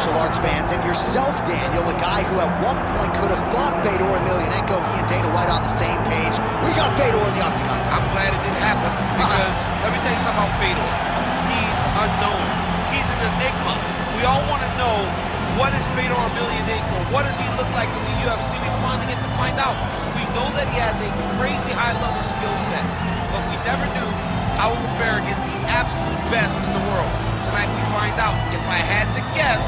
martial arts fans, and yourself, Daniel, a guy who at one point could have fought Fedor Emelianenko. He and Dana White on the same page. We got Fedor in the octagon. I'm glad it didn't happen because let me tell you something about Fedor. He's unknown. He's an enigma. We all want to know, what is Fedor Emelianenko? What does he look like in the UFC? We finally get to find out. We know that he has a crazy high-level skill set, but we never knew how he would fare against the absolute best in the world. Tonight we find out. If I had to guess,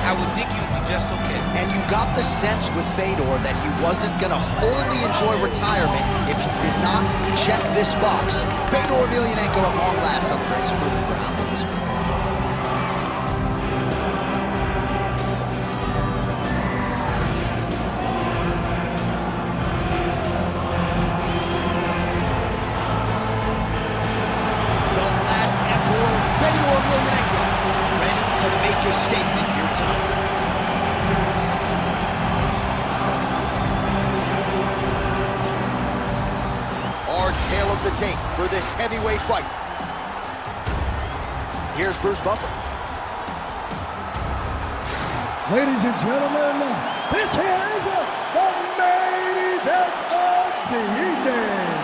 I would think he would be just okay. And you got the sense with Fedor that he wasn't going to wholly enjoy retirement if he did not check this box. Fedor Emelianenko at long last on the greatest proving ground in the sport. Statement here tonight. Our tale of the tape for this heavyweight fight. Here's Bruce Buffer. Ladies and gentlemen, this is the main event of the evening.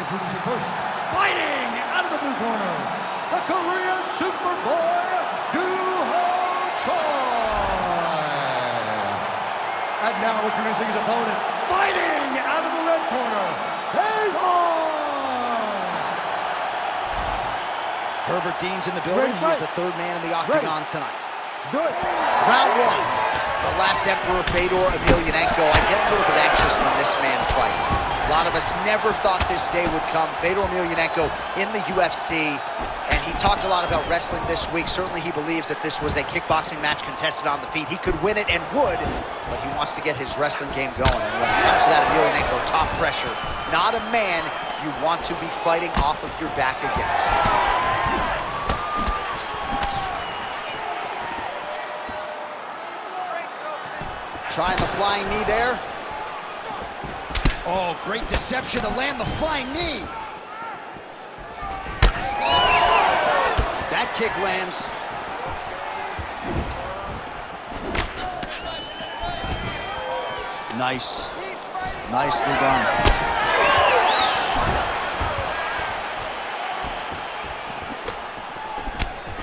Introducing first, fighting out of the blue corner, the Korean Superboy, Doo-Ho Choi. And now introducing his opponent, fighting out of the red corner, Fedor. Herbert Dean's in the building. He's the third man in the octagon tonight. Do it. Round one. The last Emperor, Fedor Emelianenko. I get a little bit anxious when this man fights. A lot of us never thought this day would come. Fedor Emelianenko in the UFC, and he talked a lot about wrestling this week. Certainly he believes if this was a kickboxing match contested on the feet, he could win it and would, but he wants to get his wrestling game going. And when it comes to that Emelianenko, top pressure, not a man you want to be fighting off of your back against. Trying the flying knee there. Oh, great deception to land the flying knee. That kick lands. Nice. Nicely done.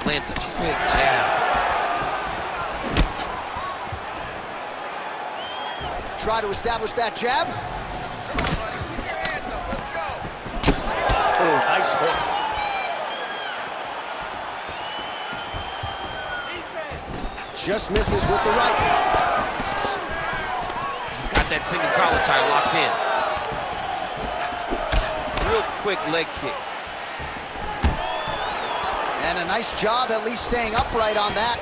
Lands a quick jab. Try to establish that jab. Keep your hands up. Let's go. Oh, nice hook. Just misses with the right. He's got that single collar tie locked in. Real quick leg kick. And a nice job at least staying upright on that.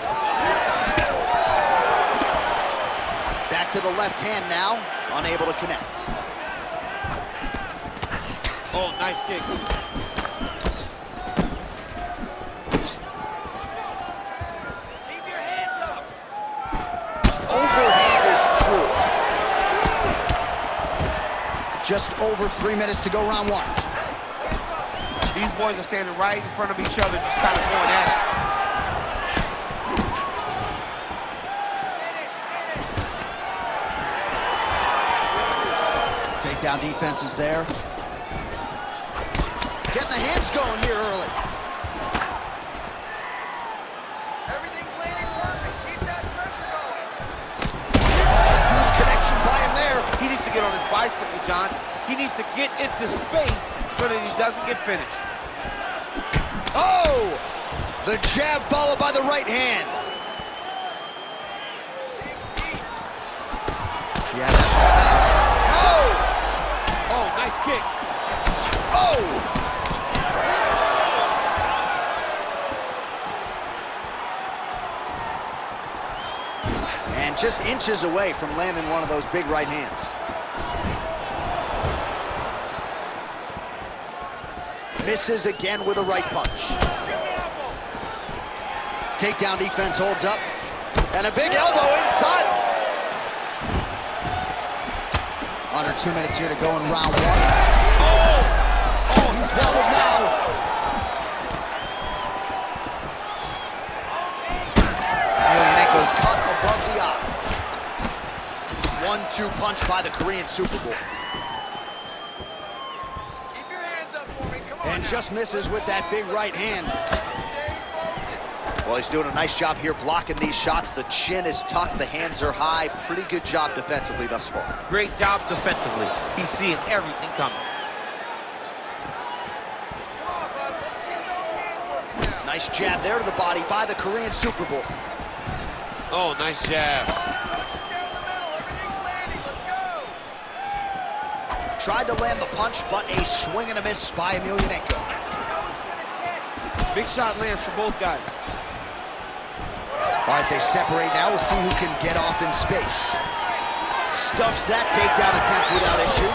Back to the left hand now, unable to connect. Oh, nice kick. Keep your hands up. Overhand is true. Just over 3 minutes to go round one. These boys are standing right in front of each other, just kind of going at it. Takedown defense is there. Getting the hands going here early. Everything's landing perfect. Keep that pressure going. Huge connection by him there. He needs to get on his bicycle, John. He needs to get into space so that he doesn't get finished. Oh! The jab followed by the right hand. Yeah, that's Oh, nice kick. Oh! And just inches away from landing one of those big right hands. Misses again with a right punch. Takedown defense holds up. And a big elbow inside. Under 2 minutes here to go in round one. Oh, he's wobbled now. Emelianenko's cut above the eye. 1-2 punch by the Korean Super Bowl. Keep your hands up for me. Come on. And now. just misses with that big right hand. Stay focused. Well, he's doing a nice job here blocking these shots. The chin is tucked, the hands are high. Pretty good job defensively thus far. Great job defensively. He's seeing everything coming. Come on, bud. Let's get those hands working now. Nice jab there to the body by the Korean Super Bowl. Oh, nice jab. Punches down the middle. Everything's landing. Let's go. Tried to land the punch, but a swing and a miss by Emelianenko. Big shot lands for both guys. All right, they separate now. We'll see who can get off in space. Stuffs that takedown attempt without issue.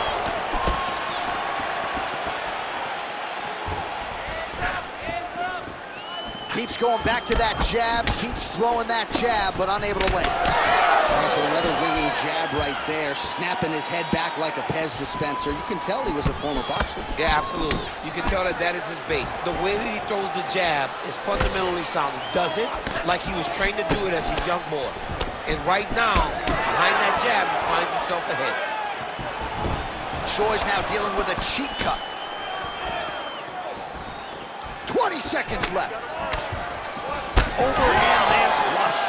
Keeps going back to that jab, keeps throwing that jab, but unable to land. Also another winging jab right there, snapping his head back like a Pez dispenser. You can tell he was a former boxer. Yeah, absolutely. You can tell that that is his base. The way that he throws the jab is fundamentally sound. He does it like he was trained to do it as a young boy. And right now, behind that jab, he finds himself ahead. Choi's now dealing with a cheek cut. 20 seconds left. Overhand lands flush.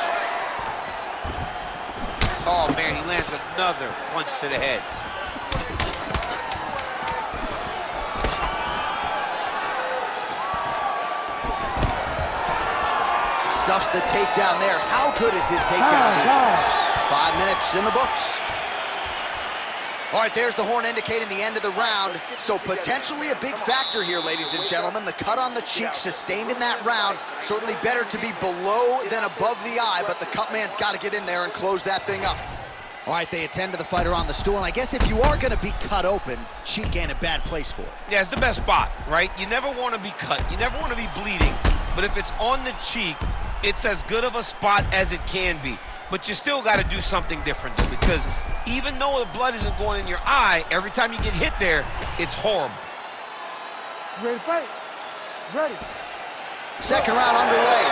Oh, man, he lands another punch to the head. Stuffs the takedown there. How good is his takedown defense? 5 minutes in the books. All right, there's the horn indicating the end of the round. So potentially a big factor here, ladies and gentlemen. The cut on the cheek sustained in that round. Certainly better to be below than above the eye, but the cut man's got to get in there and close that thing up. All right, they attend to the fighter on the stool, and I guess if you are going to be cut open, cheek ain't a bad place for it. Yeah, it's the best spot, right? You never want to be cut. You never want to be bleeding. But if it's on the cheek, it's as good of a spot as it can be. But you still got to do something different, though, because even though the blood isn't going in your eye, every time you get hit there, it's horrible. Ready to fight? Ready. Second round underway.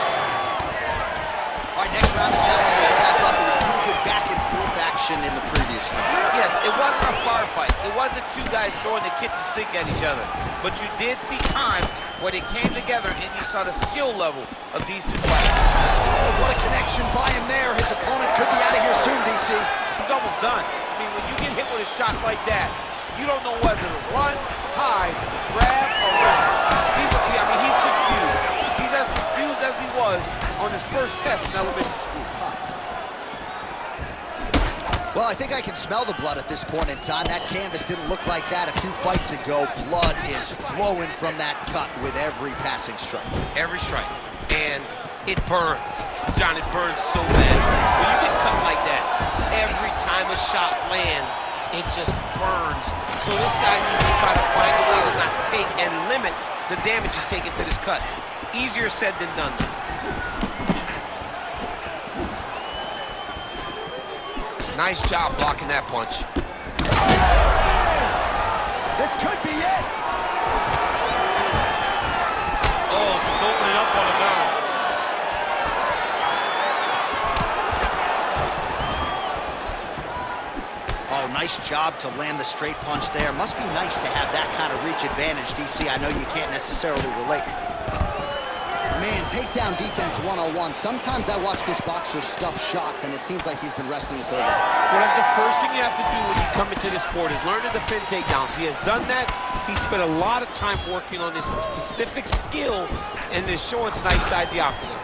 All right, next round is now underway. I thought there was pretty good back and forth action in the previous round. Yes, it wasn't a bar fight. It wasn't two guys throwing the kitchen sink at each other. But you did see times where they came together and you saw the skill level of these two fighters. Oh, what a connection by him there. His opponent could be out of here soon, DC. He's almost done. I mean, when you get hit with a shot like that, you don't know whether to run, hide, grab, or wrestle. He's confused. He's as confused as he was on his first test in elementary school. Well, I think I can smell the blood at this point in time. That canvas didn't look like that a few fights ago. Blood is flowing from that cut with every passing strike. Every strike. And it burns. John, it burns so bad. When you get cut like that, every time a shot lands, it just burns. So this guy needs to try to find a way to not take and limit the damage he's taken to this cut. Easier said than done. Nice job blocking that punch. This could be it. Oh, just opening up on him now. Oh, nice job to land the straight punch there. Must be nice to have that kind of reach advantage, DC. I know you can't necessarily relate. Man, takedown defense 101. Sometimes I watch this boxer stuff shots, and it seems like he's been wrestling his whole life. Well, that's the first thing you have to do when you come into this sport is learn to defend takedowns. He has done that. He spent a lot of time working on this specific skill, and is showing tonight inside the octagon.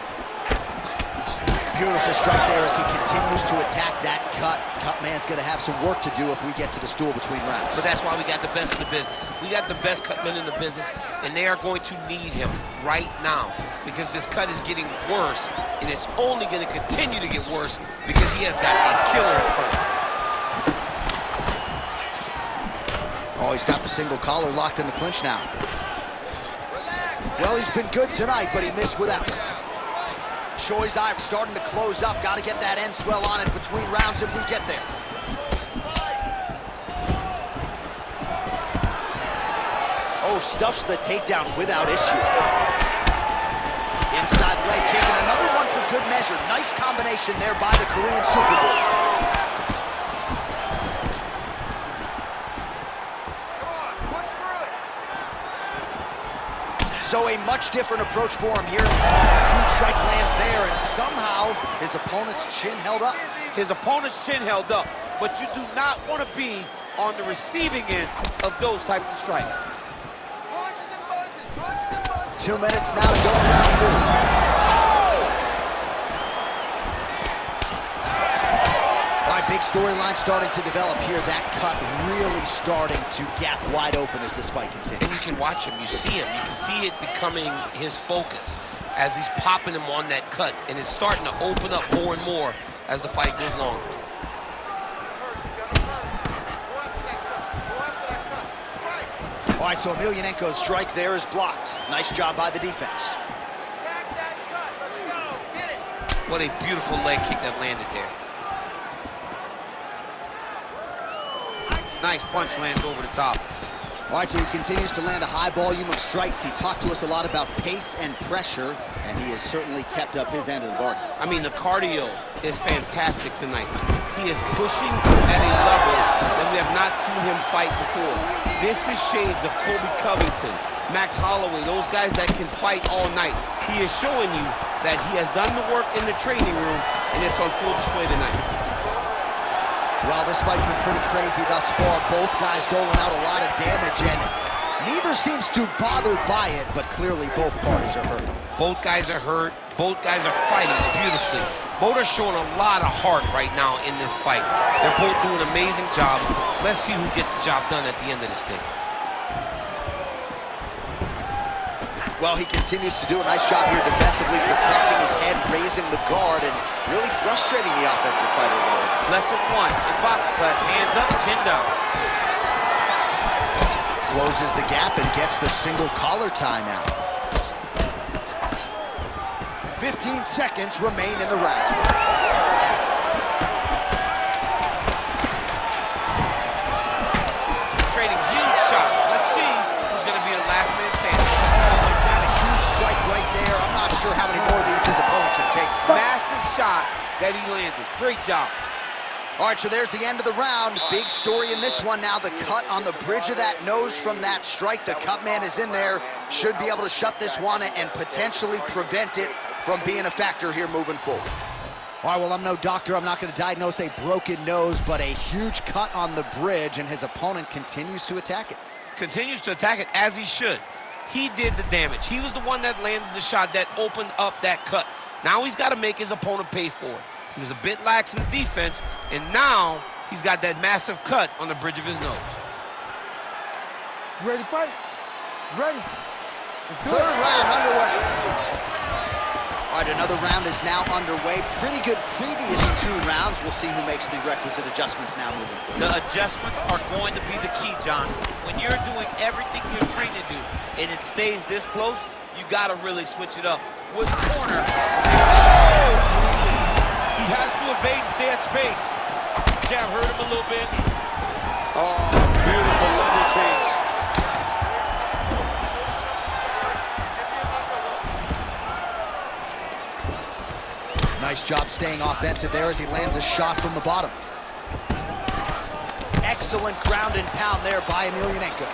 Beautiful strike there as he continues to attack that cut. Cut man's going to have some work to do if we get to the stool between rounds. But that's why we got the best in the business. We got the best cut men in the business, and they are going to need him right now because this cut is getting worse, and it's only going to continue to get worse because he has got a killer in front of him. Oh, he's got the single collar locked in the clinch now. Well, he's been good tonight, but he missed without. Choi's eye starting to close up. Got to get that end swell on it between rounds if we get there. stuffs the takedown without issue. Inside leg kick, and another one for good measure. Nice combination there by the Korean Superboy. Come on, push through it. So a much different approach for him here. Huge strike lands there, and somehow his opponent's chin held up. His opponent's chin held up, but you do not want to be on the receiving end of those types of strikes. Punches and bunches, punches and bunches. 2 minutes now to go in round 4. All right, big storyline starting to develop here. That cut really starting to gap wide open as this fight continues. And you can watch him, you see him, you can see it becoming his focus as he's popping him on that cut, and it's starting to open up more and more as the fight goes longer. All right, so Emelianenko's strike there is blocked. Nice job by the defense. Attack that cut. Let's go. Get it. What a beautiful leg kick that landed there. Nice punch lands over the top. All right, so he continues to land a high volume of strikes. He talked to us a lot about pace and pressure, and he has certainly kept up his end of the bargain. I mean, the cardio is fantastic tonight. He is pushing at a level that we have not seen him fight before. This is shades of Colby Covington, Max Holloway, those guys that can fight all night. He is showing you that he has done the work in the training room, and it's on full display tonight. Well, this fight's been pretty crazy thus far. Both guys doling out a lot of damage, and neither seems too bothered by it, but clearly both parties are hurt. Both guys are hurt. Both guys are fighting beautifully. Both are showing a lot of heart right now in this fight. They're both doing amazing jobs. Let's see who gets the job done at the end of this thing. Well, he continues to do a nice job here defensively, protecting his head, raising the guard, and really frustrating the offensive fighter a little bit. Lesson 1 in boxing class, hands up, chin down. Closes the gap and gets the single collar tie now. 15 seconds remain in the round. Trading huge shots. Let's see who's going to be the last man standing. He's had a huge strike right there. I'm not sure how many more of these his opponent can take. Massive shot that he landed. Great job. All right, so there's the end of the round. Big story in this one now. The cut on the bridge of that nose from that strike. The cut man is in there. Should be able to shut this one and potentially prevent it from being a factor here moving forward. All right, well, I'm no doctor. I'm not going to diagnose a broken nose, but a huge cut on the bridge, and his opponent continues to attack it. Continues to attack it as he should. He did the damage. He was the one that landed the shot that opened up that cut. Now he's got to make his opponent pay for it. He was a bit lax in the defense, and now he's got that massive cut on the bridge of his nose. You ready to fight? Ready. Third round underway. All right, another round is now underway. Pretty good previous 2 rounds. We'll see who makes the requisite adjustments now moving forward. The adjustments are going to be the key, John. When you're doing everything you're trained to do, and it stays this close, you got to really switch it up. With the corner, he has to evade and stay at space. Jab hurt him a little bit. Oh, beautiful level change. Nice job staying offensive there as he lands a shot from the bottom. Excellent ground and pound there by Emelianenko.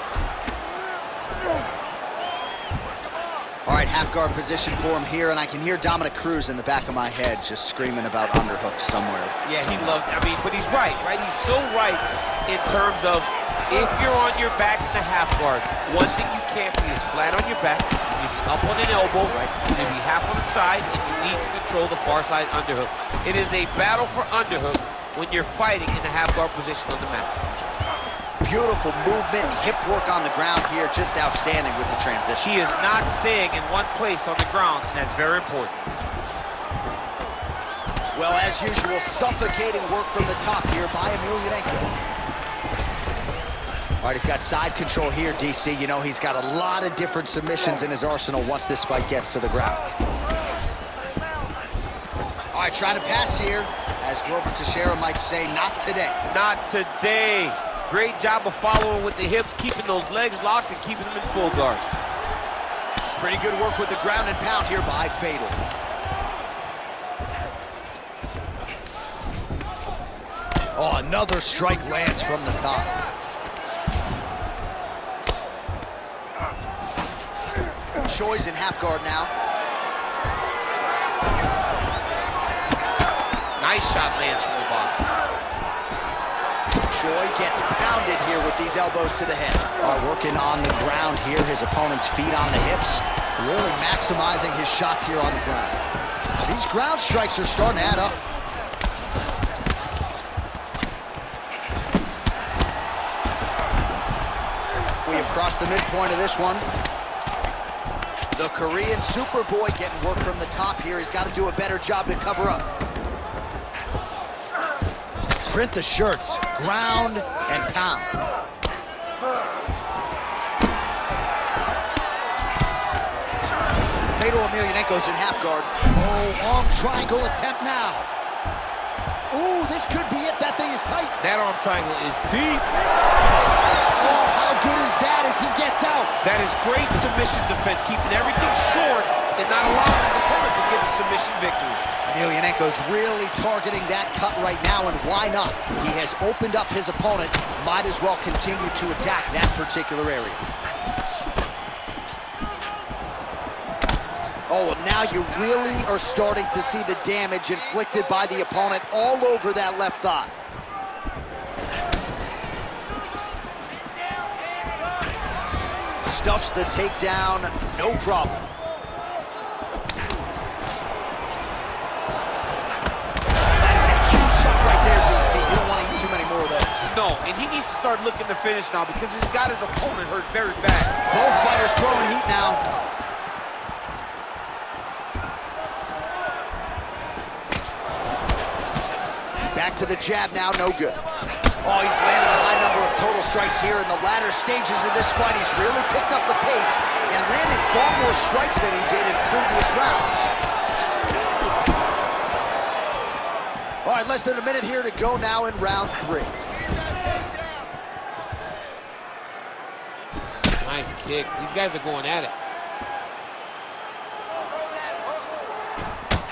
All right, half guard position for him here, and I can hear Dominic Cruz in the back of my head just screaming about underhooks somewhere. Yeah, he loved, I mean, but he's right? He's so right in terms of if you're on your back in the half guard, one thing you can't be is flat on your back. You need to be up on an elbow, right. You need to be half on the side, and you need to control the far side underhook. It is a battle for underhook when you're fighting in the half guard position on the mat. Beautiful movement, hip work on the ground here, just outstanding with the transition. He is not staying in one place on the ground, and that's very important. Well, as usual, suffocating work from the top here by Emelianenko. All right, he's got side control here, DC. You know, he's got a lot of different submissions in his arsenal once this fight gets to the ground. All right, trying to pass here, as Glover Teixeira might say, not today. Not today. Great job of following with the hips, keeping those legs locked and keeping them in full guard. Pretty good work with the ground and pound here by Fedor. Oh, another strike lands from the top. Choi's in half guard now. Nice shot lands from the bottom. Choi gets pounded here with these elbows to the head. Working on the ground here, his opponent's feet on the hips, really maximizing his shots here on the ground. These ground strikes are starting to add up. We have crossed the midpoint of this one. The Korean Superboy getting work from the top here. He's got to do a better job to cover up. Print the shirts, ground and pound. Fedor Emelianenko's in half guard. Oh, arm triangle attempt now. Ooh, this could be it. That thing is tight. That arm triangle is deep. Oh, how good is that as he gets out? That is great submission defense, keeping everything short and not allowing his opponent to get the submission victory. Emelianenko's really targeting that cut right now, and why not? He has opened up his opponent. Might as well continue to attack that particular area. Oh, and now you really are starting to see the damage inflicted by the opponent all over that left thigh. Stuffs the takedown, no problem. That is a huge shot right there, DC. You don't want to eat too many more of those. No, and he needs to start looking to finish now because he's got his opponent hurt very bad. Both fighters throwing heat now. Back to the jab now, no good. Oh, he's landed a high number of total strikes here in the latter stages of this fight. He's really picked up the pace and landed far more strikes than he did in previous rounds. All right, less than a minute here to go now in round 3. Nice kick. These guys are going at it.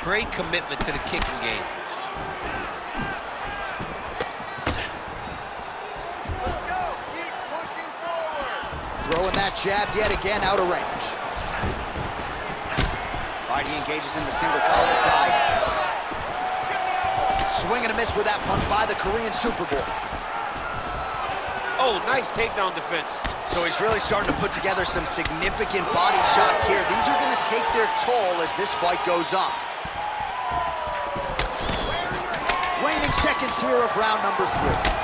Great commitment to the kicking game. Throwing that jab yet again out of range. All right, he engages in the single collar tie. Swing and a miss with that punch by the Korean Superboy. Oh, nice takedown defense. So he's really starting to put together some significant body shots here. These are going to take their toll as this fight goes on. Waning seconds here of round number 3.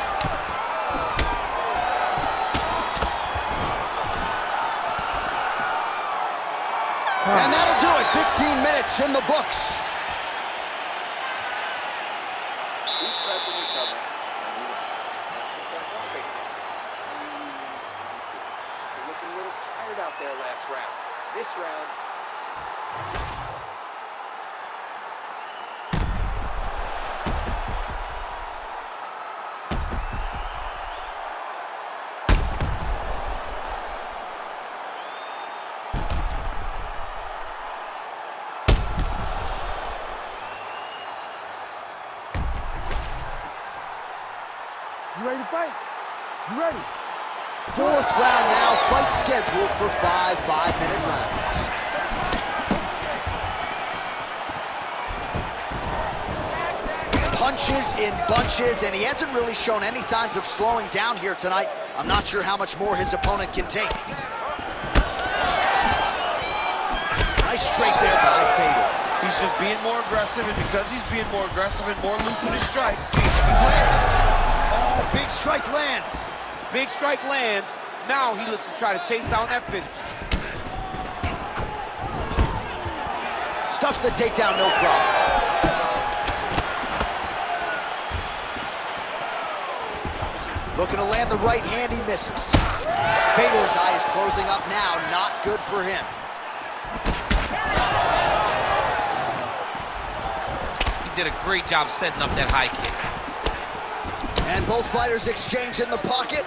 And that'll do it. 15 minutes in the books. Deep breath and recover. And relax. Let's get that heart rate down. You're looking a little tired out there last round. This round, You ready to fight? You ready? 4th round now, fight scheduled for 5 5-minute rounds. Punches in bunches, and he hasn't really shown any signs of slowing down here tonight. I'm not sure how much more his opponent can take. Nice straight there by Fedor. He's just being more aggressive, and because he's being more aggressive and more loose with his strikes, he's landing. Oh, big strike lands. Big strike lands. Now he looks to try to chase down that finish. Stuffs the takedown, no problem. Looking to land the right hand, he misses. Fedor's eye is closing up now, not good for him. He did a great job setting up that high kick. And both fighters exchange in the pocket.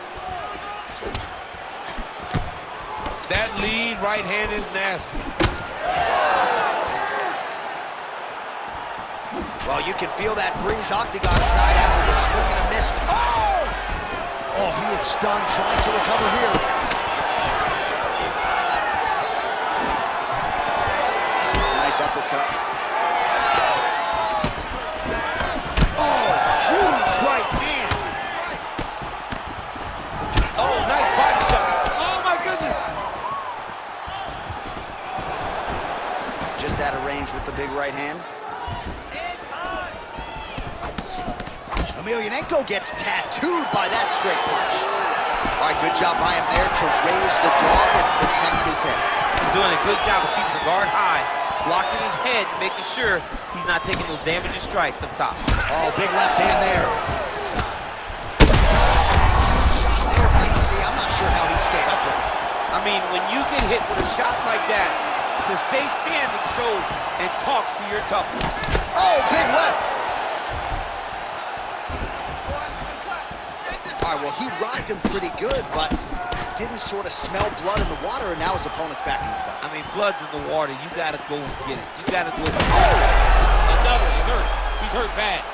That lead right hand is nasty. Well, you can feel that breeze octagon side after the swing and a miss. Oh, he is stunned, trying to recover here. Nice uppercut. Oh, huge right hand. Oh, nice body shot. Oh, my goodness. Just out of range with the big right hand. Emelianenko gets tattooed by that straight punch. All right, good job by him there to raise the guard and protect his head. He's doing a good job of keeping the guard high, blocking his head, making sure he's not taking those damaging strikes up top. Oh, big left hand there. Huge shot there, DC. I'm not sure how he stayed upright. I mean, when you get hit with a shot like that, to stay standing shows and talks to your toughness. Oh, big left. All right, well, he rocked him pretty good, but didn't sort of smell blood in the water, and now his opponent's back in the fight. I mean, blood's in the water. You got to go get it. You got to go. Oh! Another. He's hurt. He's hurt bad.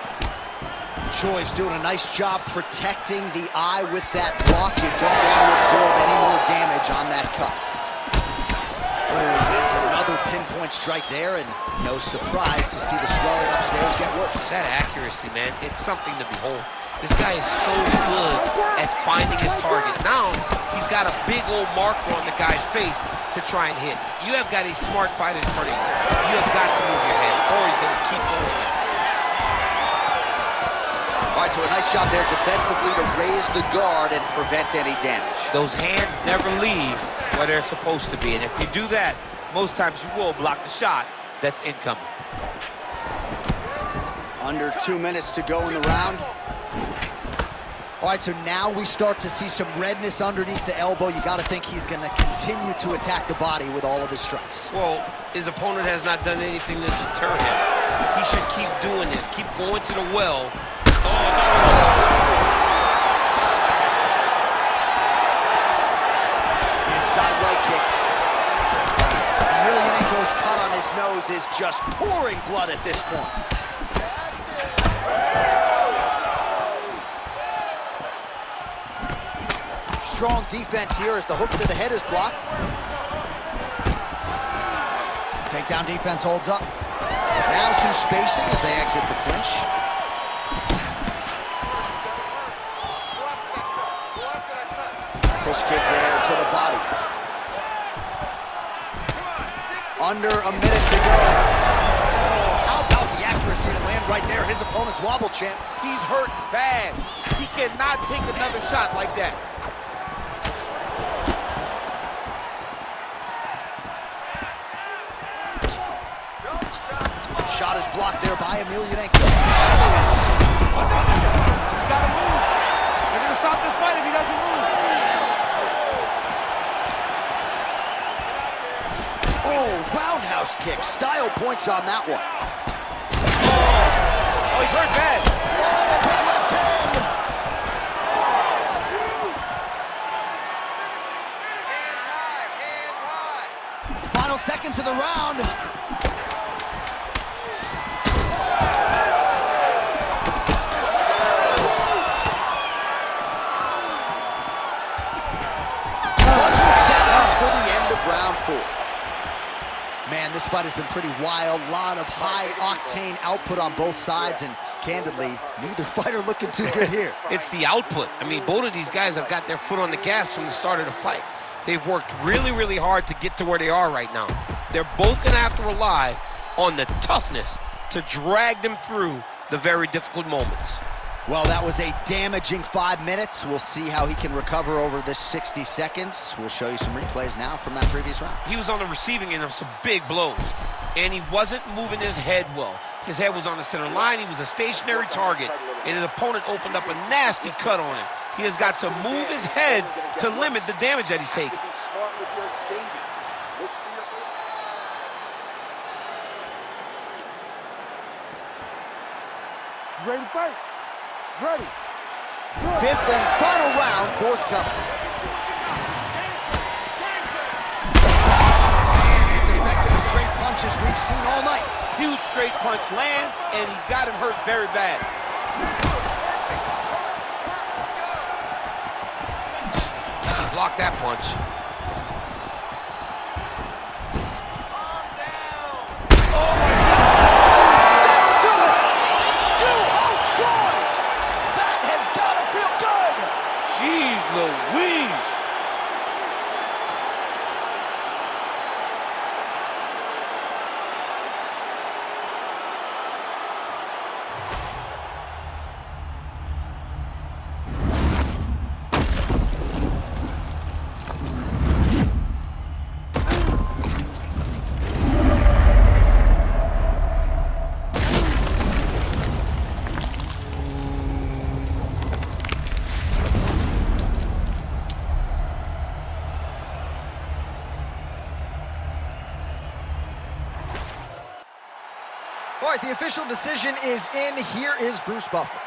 Choi's doing a nice job protecting the eye with that block. You don't want to absorb any more damage on that cut. Oh, there's another pinpoint strike there, and no surprise to see the swelling upstairs get worse. That accuracy, man, it's something to behold. This guy is so good at finding his target. Now, he's got a big old marker on the guy's face to try and hit. You have got a smart fight in front of you. You have got to move your head, or he's going to keep going there. All right, so a nice job there defensively to raise the guard and prevent any damage. Those hands never leave where they're supposed to be, and if you do that, most times you will block the shot that's incoming. Under 2 minutes to go in the round. All right, so now we start to see some redness underneath the elbow. You got to think he's going to continue to attack the body with all of his strikes. Well, his opponent has not done anything to deter him. He should keep doing this, keep going to the well. Oh, no. Inside leg kick. Emelianenko's cut on his nose is just pouring blood at this point. Strong defense here as the hook to the head is blocked. Takedown defense holds up. Now some spacing as they exit the clinch. Push kick there to the body. Under a minute to go. Oh, how about the accuracy to land right there? His opponent's wobble champ. He's hurt bad. He cannot take another shot like that. Shot is blocked there by Emelianenko. He's got to move. They're going to stop this fight if he doesn't move. Oh, roundhouse kick. Style points on that one. Oh, he's hurt bad. Oh, big left hand. Hands high. Final seconds of the round. Round 4. Man, this fight has been pretty wild. A lot of high-octane output on both sides, and candidly, neither fighter looking too good here. It's the output. I mean, both of these guys have got their foot on the gas from the start of the fight. They've worked really, really hard to get to where they are right now. They're both going to have to rely on the toughness to drag them through the very difficult moments. Well, that was a damaging 5 minutes. We'll see how he can recover over this 60 seconds. We'll show you some replays now from that previous round. He was on the receiving end of some big blows, and he wasn't moving his head well. His head was on the center line. He was a stationary target, and his opponent opened up a nasty cut on him. He has got to move his head to limit the damage that he's taking. Be smart with your exchanges. Look for your... You ready to fight? Ready. Fifth and final round, forthcoming. As effective as straight punches we've seen all night. Huge straight punch lands, and he's got him hurt very bad. Block that punch. Jeez Louise! All right, the official decision is in. Here is Bruce Buffer.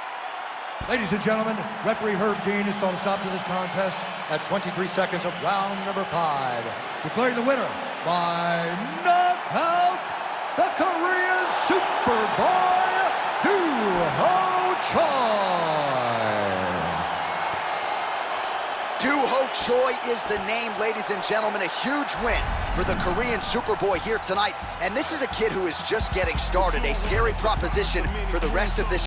Ladies and gentlemen, referee Herb Dean has called a stop to this contest at 23 seconds of round number 5. Declaring the winner by knockout, the Korean Superboy, Doo-Ho Choi. Doo-Ho Choi is the name, ladies and gentlemen. A huge win for the Korean Superboy here tonight. And this is a kid who is just getting started. A scary proposition for the rest of this